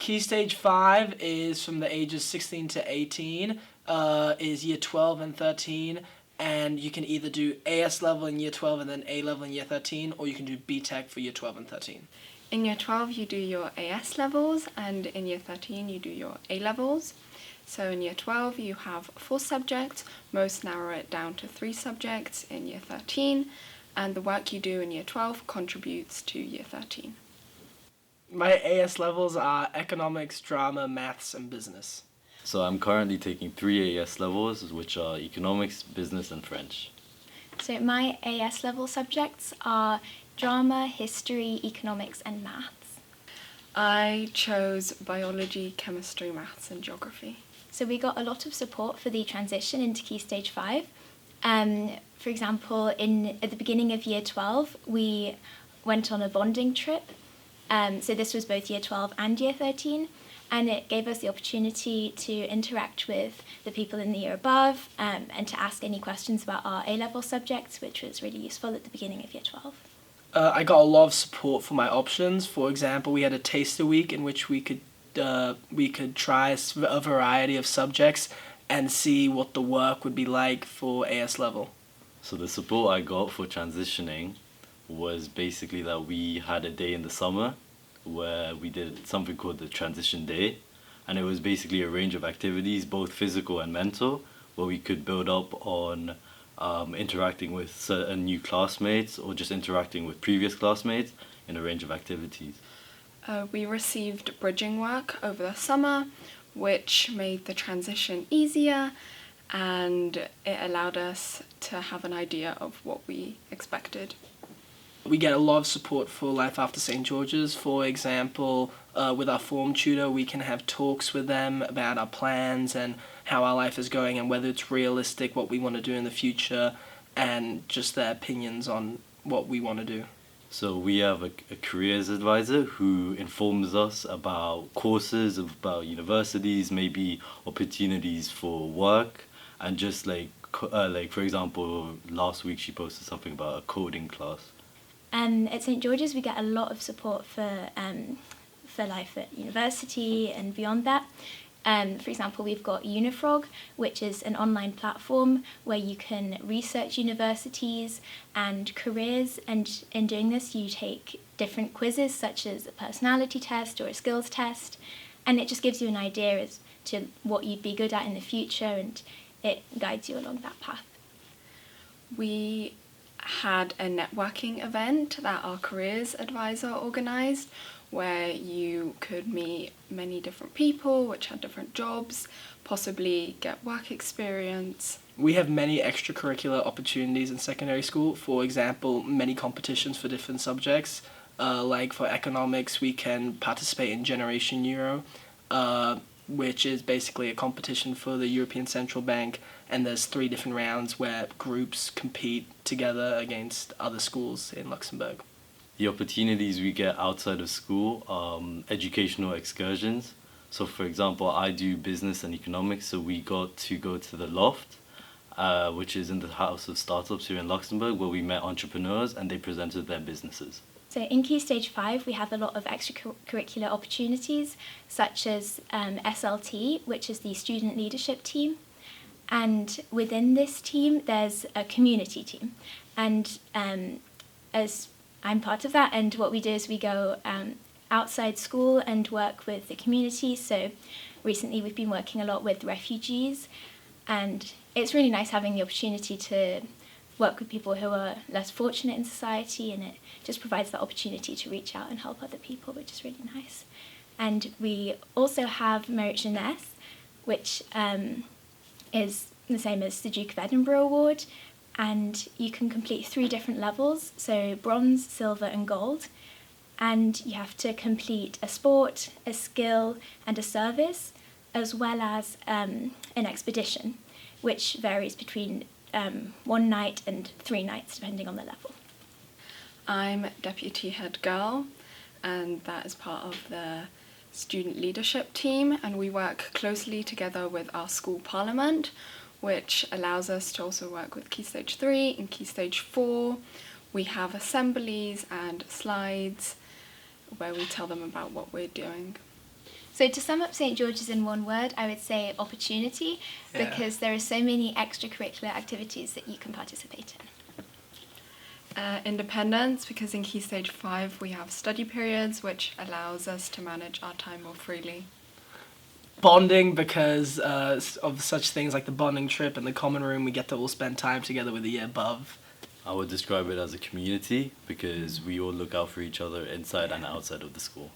Key Stage 5 is from the ages 16 to 18, is year 12 and 13, and you can either do AS level in year 12 and then A level in year 13, or you can do BTEC for year 12 and 13. In year 12 you do your AS levels, and in year 13 you do your A levels. So in year 12 you have 4 subjects, most narrow it down to 3 subjects in year 13, and the work you do in year 12 contributes to year 13. My AS levels are economics, drama, maths, and business. So I'm currently taking 3 AS levels, which are economics, business, and French. So my AS level subjects are drama, history, economics, and maths. I chose biology, chemistry, maths, and geography. So we got a lot of support for the transition into Key Stage 5. For example, at the beginning of year 12, we went on a bonding trip. So this was both year 12 and year 13. And it gave us the opportunity to interact with the people in the year above and to ask any questions about our A-level subjects, which was really useful at the beginning of year 12. I got a lot of support for my options. For example, we had a taster week in which we could try a variety of subjects and see what the work would be like for AS level. So the support I got for transitioning was basically that we had a day in the summer where we did something called the transition day, and it was basically a range of activities, both physical and mental, where we could build up on interacting with certain new classmates or just interacting with previous classmates in a range of activities. We received bridging work over the summer, which made the transition easier, and it allowed us to have an idea of what we expected. We get a lot of support for Life After St. George's. For example, with our form tutor, we can have talks with them about our plans and how our life is going and whether it's realistic, what we want to do in the future, and just their opinions on what we want to do. So we have a careers advisor who informs us about courses, about universities, maybe opportunities for work, and just like for example, last week she posted something about a coding class. At St. George's, we get a lot of support for life at university and beyond that. For example, we've got Unifrog, which is an online platform where you can research universities and careers, and in doing this you take different quizzes such as a personality test or a skills test, and it just gives you an idea as to what you'd be good at in the future, and it guides you along that path. We had a networking event that our careers advisor organised, where you could meet many different people which had different jobs, possibly get work experience. We have many extracurricular opportunities in secondary school. For example, many competitions for different subjects. Like for economics, we can participate in Generation Euro, which is basically a competition for the European Central Bank, and there's 3 different rounds where groups compete together against other schools in Luxembourg. The opportunities we get outside of school are educational excursions. So for example, I do business and economics, so we got to go to the Loft, which is in the House of Startups here in Luxembourg, where we met entrepreneurs and they presented their businesses. So in Key Stage 5, we have a lot of extracurricular opportunities, such as SLT, which is the student leadership team. And within this team, there's a community team. And as I'm part of that, and what we do is we go outside school and work with the community. So recently we've been working a lot with refugees, and it's really nice having the opportunity to work with people who are less fortunate in society, and it just provides that opportunity to reach out and help other people, which is really nice. And we also have Merit Jeunesse, which is the same as the Duke of Edinburgh Award, and you can complete 3 different levels, so bronze, silver and gold, and you have to complete a sport, a skill and a service, as well as an expedition, which varies between 1 night and 3 nights depending on the level. I'm deputy head girl, and that is part of the student leadership team, and we work closely together with our school parliament, which allows us to also work with Key Stage 3 and Key Stage 4. We have assemblies and slides where we tell them about what we're doing. So to sum up St. George's in one word, I would say opportunity, Yeah. because there are so many extracurricular activities that you can participate in. Independence, because in Key Stage 5 we have study periods, which allows us to manage our time more freely. Bonding, because of such things like the bonding trip and the common room, we get to all spend time together with the year above. I would describe it as a community because we all look out for each other inside and outside of the school.